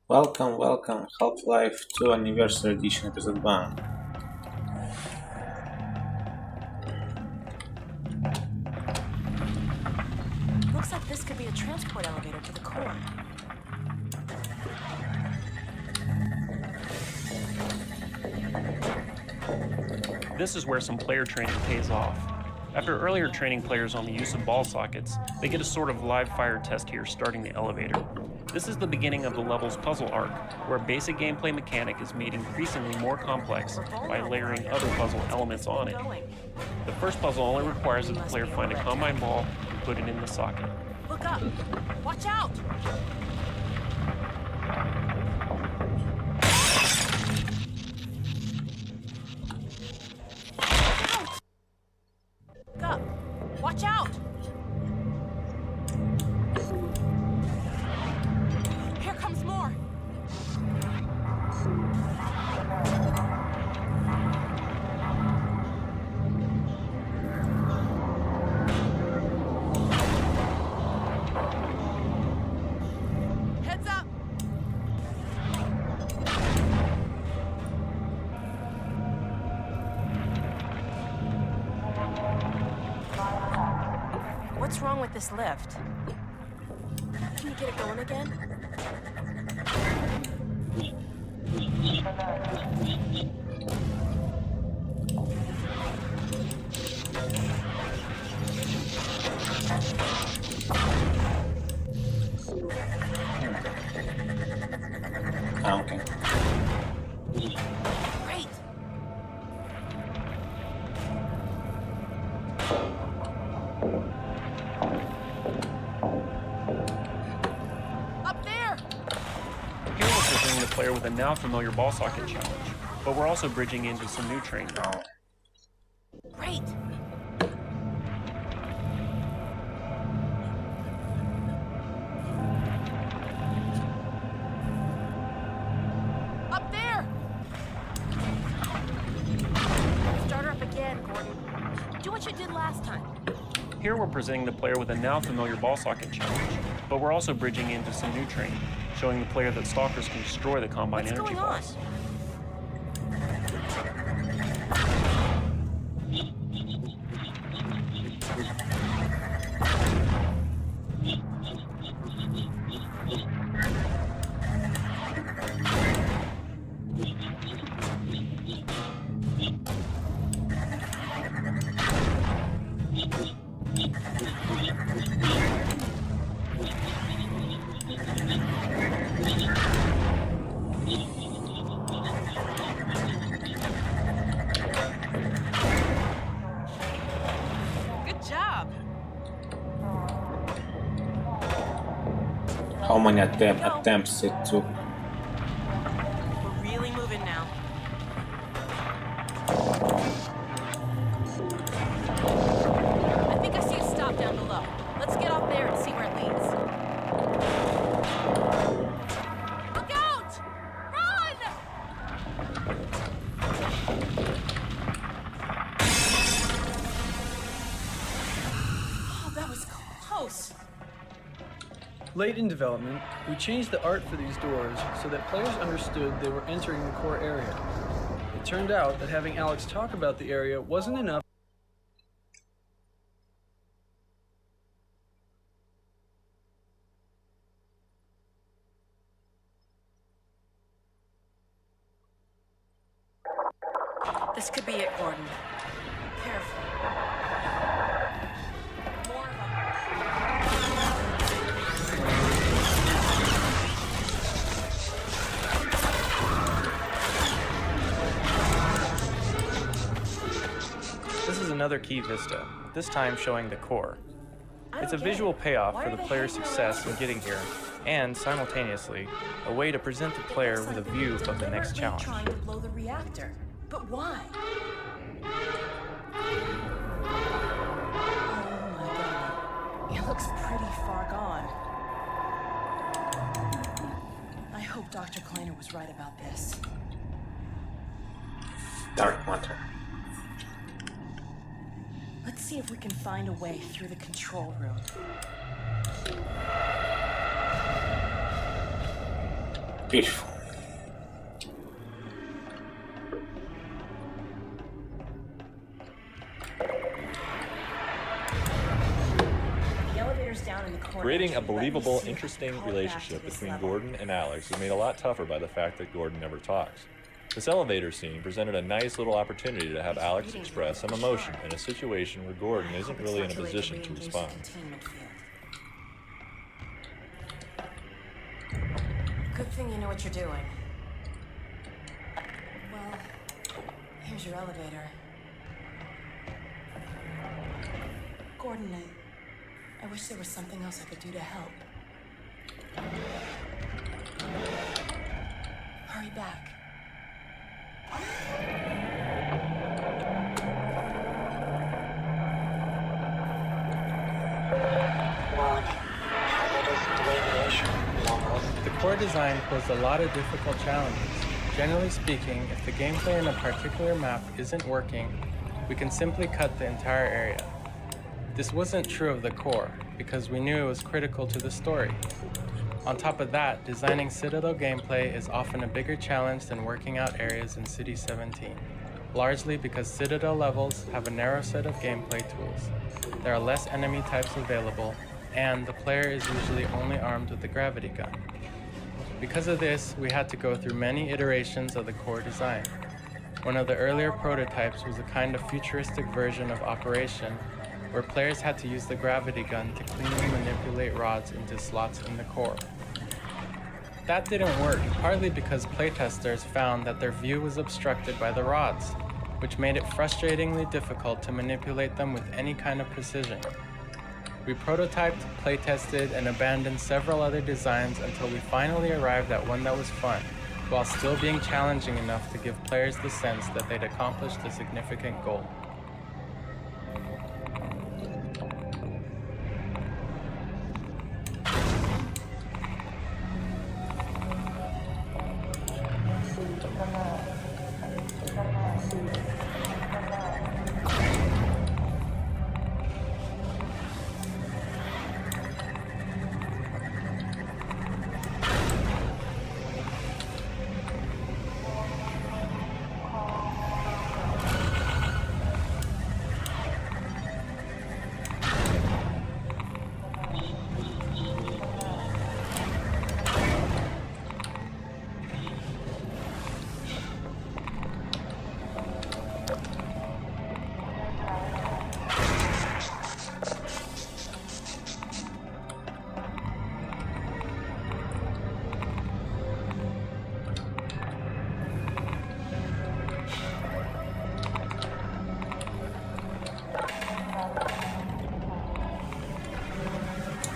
Welcome, welcome. Half-Life 2 Anniversary Edition Episode 1. Looks like this could be a transport elevator to the core. This is where some player training pays off. After earlier training players on the use of ball sockets, they get a sort of live fire test here starting the elevator. This is the beginning of the level's puzzle arc, where a basic gameplay mechanic is made increasingly more complex by layering other puzzle elements on it. The first puzzle only requires that the player find a combine ball and put it in the socket. Look up! Watch out! Look up! Watch out! Here comes more! Heads up! What's wrong with this lift? Can you get it going again? Okay. Great! Up there! Here we're presenting the player with a now familiar ball socket challenge, but we're also bridging into some new training. Great! Up there! Start her up again, Gordon. Do what you did last time. Here we're presenting the player with a now familiar ball socket challenge, but we're also bridging into some new training, showing the player that stalkers can destroy the combine What's energy going on? balls. Good job! How many attempts it took? We're really moving now. I think I see a stop down below. Let's get off there and see where it leads. Look out! Run! Oh, that was close. Late in development, we changed the art for these doors so that players understood they were entering the core area. It turned out that having Alex talk about the area wasn't enough. This could be it, Gordon. Careful. More of them. This is another key vista, this time showing the core. I It's don't a get visual it. payoff Why for are the they player's hiding their success in electricity? getting here, and simultaneously, a way to present the player with a view of the next challenge. Trying to blow the reactor, but why? Oh my god, it looks pretty far gone. I hope Dr. Kleiner was right about this. Dark matter. Let's see if we can find a way through the control room. Beautiful. The elevator's down in the corner. Creating a Let me believable, see if I can interesting call it back relationship to this between level. Gordon and Alex is made a lot tougher by the fact that Gordon never talks. This elevator scene presented a nice little opportunity to have Alex express some emotion in a situation where Gordon isn't Hope it's really not in a too late position to re-engage the respond. containment field. Good thing you know what you're doing. Well, here's your elevator. Gordon, I wish there was something else I could do to help. Hurry back. The core design posed a lot of difficult challenges. Generally speaking, if the gameplay in a particular map isn't working, we can simply cut the entire area. This wasn't true of the core, because we knew it was critical to the story. On top of that, designing Citadel gameplay is often a bigger challenge than working out areas in City 17, largely because Citadel levels have a narrow set of gameplay tools. There are less enemy types available, and the player is usually only armed with the gravity gun. Because of this, we had to go through many iterations of the core design. One of the earlier prototypes was a kind of futuristic version of Operation, where players had to use the gravity gun to cleanly manipulate rods into slots in the core. That didn't work, partly because playtesters found that their view was obstructed by the rods, which made it frustratingly difficult to manipulate them with any kind of precision. We prototyped, playtested, and abandoned several other designs until we finally arrived at one that was fun, while still being challenging enough to give players the sense that they'd accomplished a significant goal.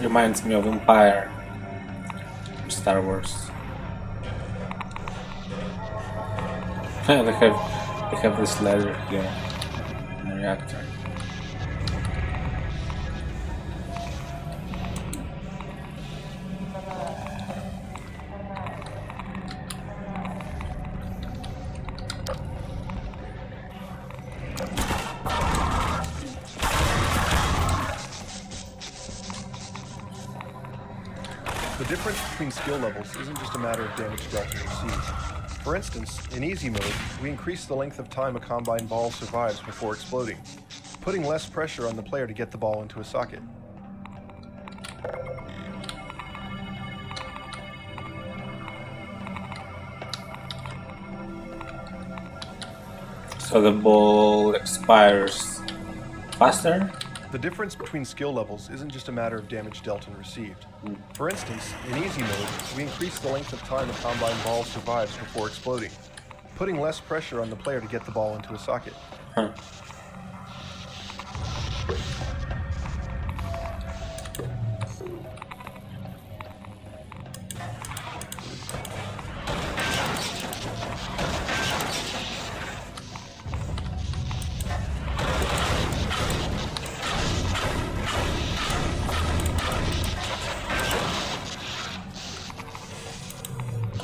Reminds me of Empire, Star Wars. they have this ladder here in the reactor. The difference between skill levels isn't just a matter of damage dealt and received. For instance, in easy mode, we increase the length of time a Combine ball survives before exploding, putting less pressure on the player to get the ball into a socket. So the ball expires faster? The difference between skill levels isn't just a matter of damage dealt and received. For instance, in easy mode, we increase the length of time a Combine ball survives before exploding, putting less pressure on the player to get the ball into a socket. Huh.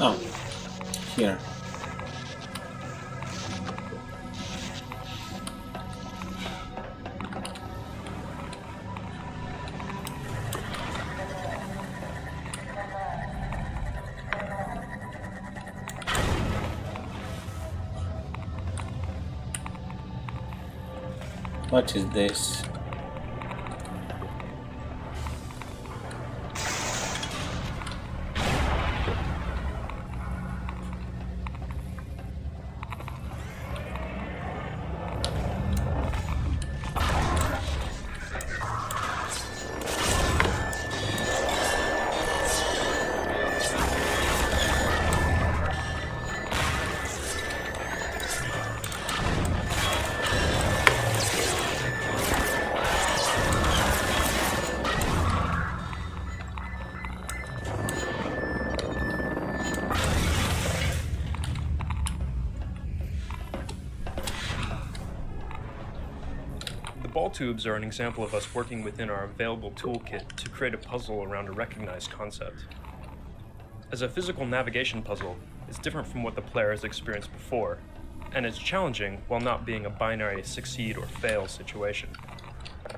Oh, here. What is this? The ball tubes are an example of us working within our available toolkit to create a puzzle around a recognized concept. As a physical navigation puzzle, it's different from what the player has experienced before, and it's challenging while not being a binary succeed or fail situation.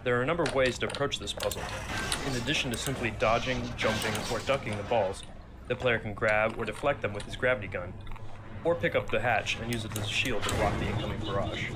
There are a number of ways to approach this puzzle. In addition to simply dodging, jumping, or ducking the balls, the player can grab or deflect them with his gravity gun, or pick up the hatch and use it as a shield to block the incoming barrage.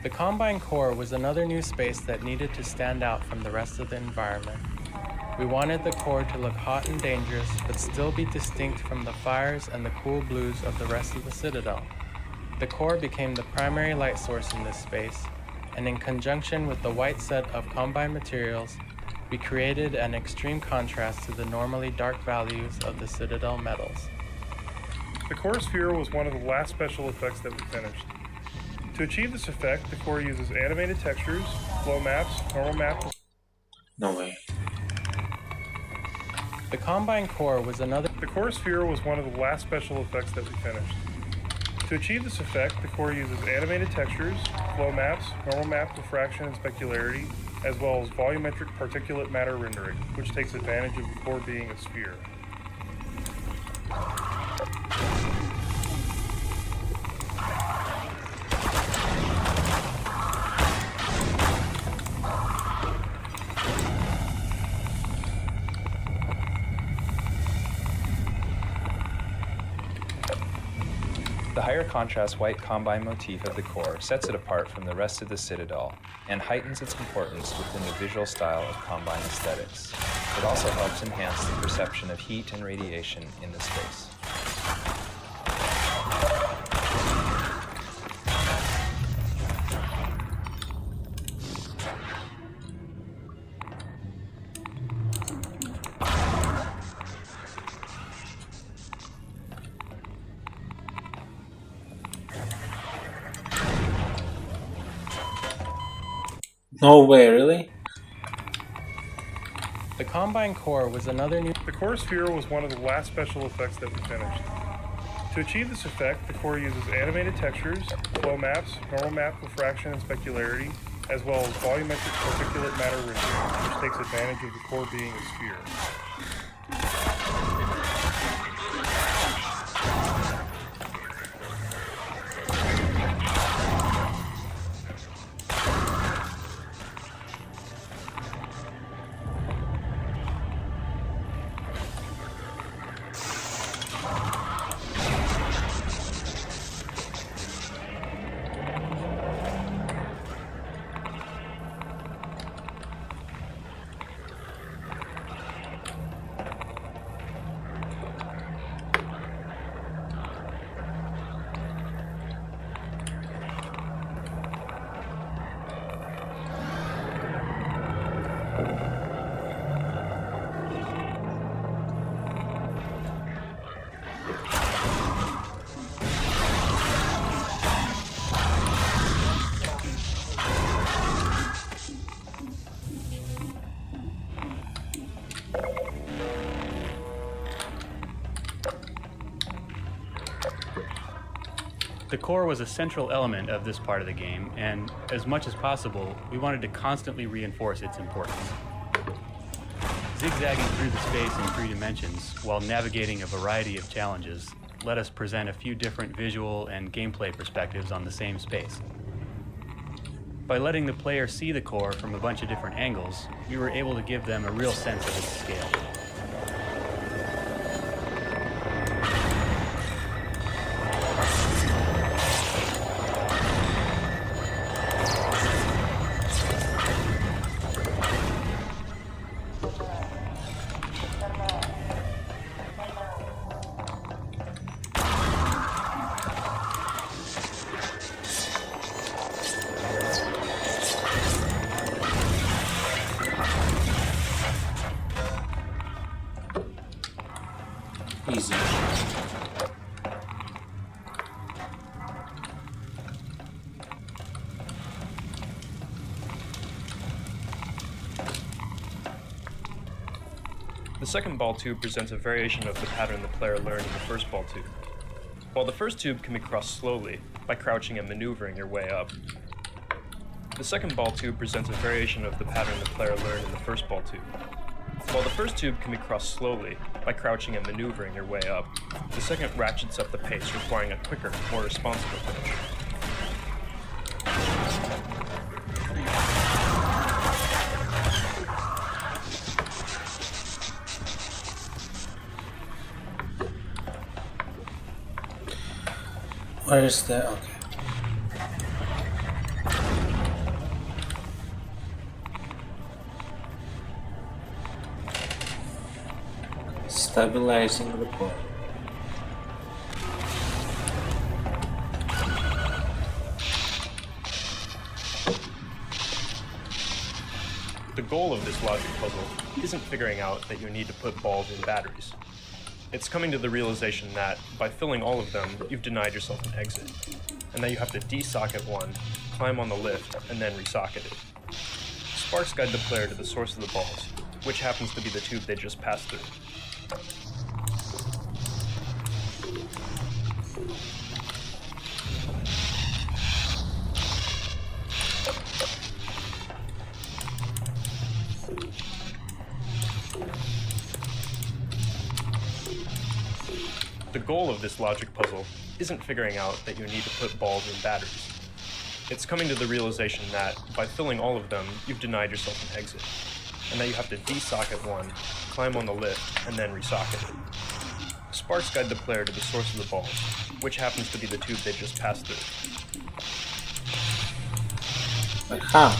The Combine core was another new space that needed to stand out from the rest of the environment. We wanted the core to look hot and dangerous, but still be distinct from the fires and the cool blues of the rest of the Citadel. The core became the primary light source in this space, and in conjunction with the white set of Combine materials, we created an extreme contrast to the normally dark values of the Citadel metals. The core sphere was one of the last special effects that we finished. To achieve this effect, the core uses animated textures, flow maps, normal maps. No way. The Combine core was another. The core sphere was one of the last special effects that we finished. To achieve this effect, the core uses animated textures, flow maps, normal map refraction and specularity, as well as volumetric particulate matter rendering, which takes advantage of the core being a sphere. The higher contrast white Combine motif of the core sets it apart from the rest of the Citadel and heightens its importance within the visual style of Combine aesthetics. It also helps enhance the perception of heat and radiation in the space. No way, really? The Combine core was another new. The core sphere was one of the last special effects that we finished. To achieve this effect, the core uses animated textures, flow maps, normal map refraction and specularity, as well as volumetric particulate matter rendering, which takes advantage of the core being a sphere. The core was a central element of this part of the game, and as much as possible, we wanted to constantly reinforce its importance. Zigzagging through the space in 3 dimensions while navigating a variety of challenges let us present a few different visual and gameplay perspectives on the same space. By letting the player see the core from a bunch of different angles, we were able to give them a real sense of its scale. Easy. The second ball tube presents a variation of the pattern the player learned in the first ball tube. While the first tube can be crossed slowly, by crouching and maneuvering your way up, the second ball tube presents a variation of the pattern the player learned in the first ball tube. While the first tube can be crossed slowly, by crouching and maneuvering your way up, the second ratchets up the pace, requiring a quicker, more responsive approach. Where is the... okay. Stabilizing the core. The goal of this logic puzzle isn't figuring out that you need to put balls in batteries. It's coming to the realization that, by filling all of them, you've denied yourself an exit, and that you have to desocket one, climb on the lift, and then resocket it. Sparks guide the player to the source of the balls, which happens to be the tube they just passed through. The goal of this logic puzzle isn't figuring out that you need to put balls in batteries. It's coming to the realization that, by filling all of them, you've denied yourself an exit, and that you have to desocket one, climb on the lift, and then resocket it. Sparks guide the player to the source of the balls, which happens to be the tube they just passed through. But how?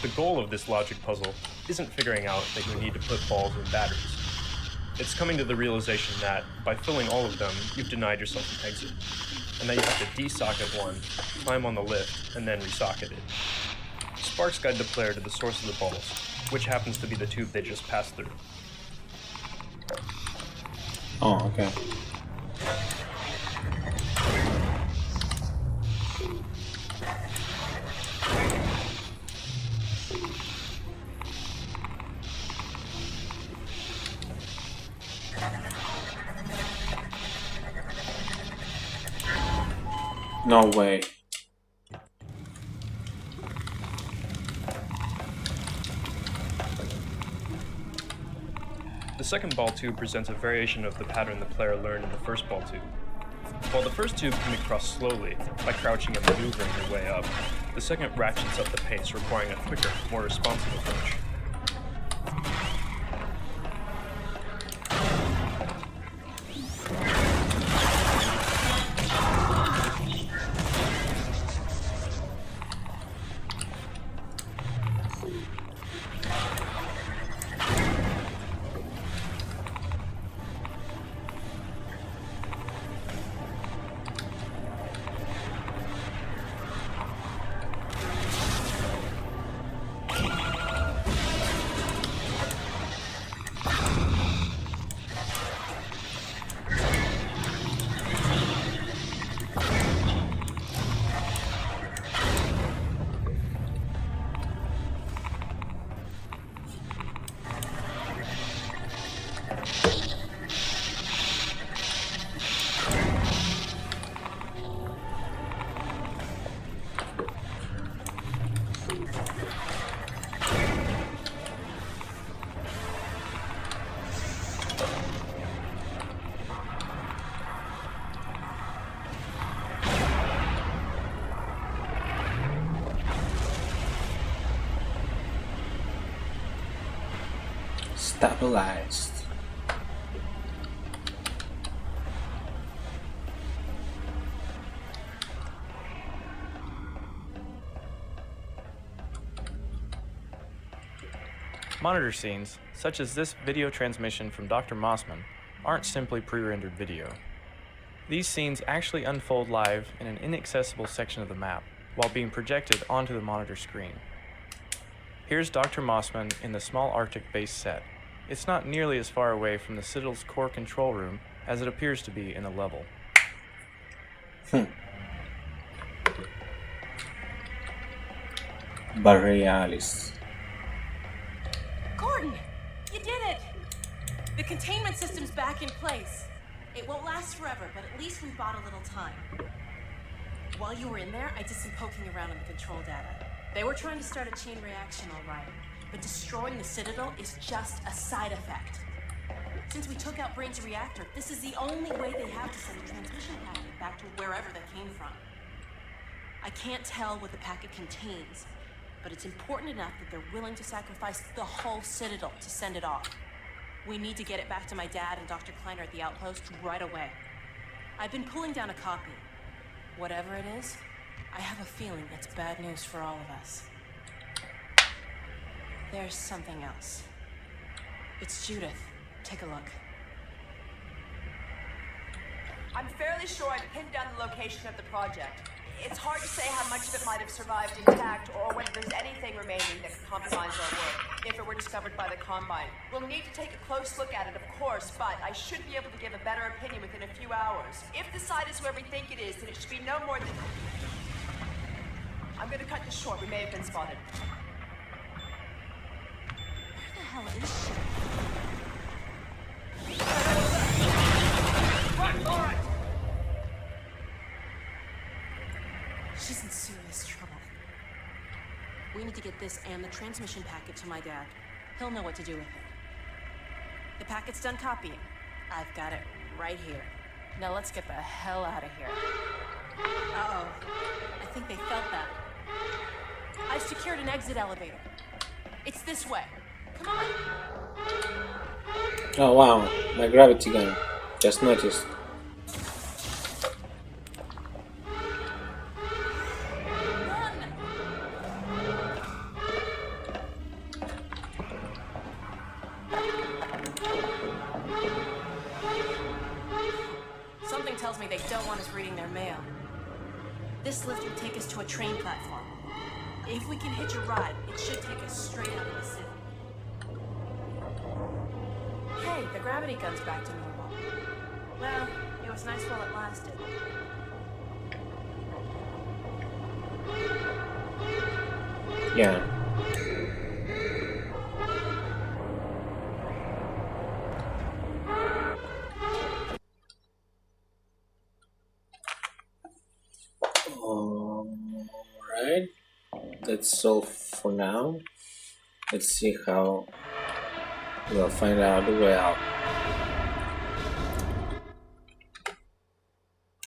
The goal of this logic puzzle isn't figuring out that you need to put balls in batteries. It's coming to the realization that, by filling all of them, you've denied yourself an exit, and that you have to desocket one, climb on the lift, and then resocket it. Sparks guide the player to the source of the balls, which happens to be the tube they just passed through. Oh, okay. No way. The second ball tube presents a variation of the pattern the player learned in the first ball tube. While the first tube can be crossed slowly, by crouching and maneuvering your way up, the second ratchets up the pace, requiring a quicker, more responsive approach. stabilized. Monitor scenes, such as this video transmission from Dr. Mossman, aren't simply pre-rendered video. These scenes actually unfold live in an inaccessible section of the map, while being projected onto the monitor screen. Here's Dr. Mossman in the small Arctic base set. It's not nearly as far away from the Citadel's core control room as it appears to be in the level. Borealis. Gordon, you did it! The containment system's back in place. It won't last forever, but at least we bought a little time. While you were in there, I did some poking around in the control data. They were trying to start a chain reaction, all right, but destroying the Citadel is just a side effect. Since we took out Brain's reactor, this is the only way they have to send a transmission packet back to wherever they came from. I can't tell what the packet contains, but it's important enough that they're willing to sacrifice the whole Citadel to send it off. We need to get it back to my dad and Dr. Kleiner at the outpost right away. I've been pulling down a copy. Whatever it is, I have a feeling it's bad news for all of us. There's something else. It's Judith. Take a look. I'm fairly sure I've pinned down the location of the project. It's hard to say how much of it might have survived intact or whether there's anything remaining that could compromise our work if it were discovered by the Combine. We'll need to take a close look at it, of course, but I should be able to give a better opinion within a few hours. If the site is where we think it is, then it should be no more than... I'm going to cut this short. We may have been spotted. Where the hell is she? All right. She's in serious trouble. We need to get this and the transmission packet to my dad. He'll know what to do with it. The packet's done copying. I've got it right here. Now let's get the hell out of here. Uh-oh. I think they felt that. I've secured an exit elevator. It's this way. Come on. Oh wow, my gravity gun. Just noticed. Something tells me they don't want us reading their mail. This lift will take us to a train platform. If we can hitch a ride, it should take us straight out of the city. Hey, the gravity gun's back to normal. Well, it was nice while it lasted. Yeah. Alright, that's all for now. Let's see how we'll find out the way out.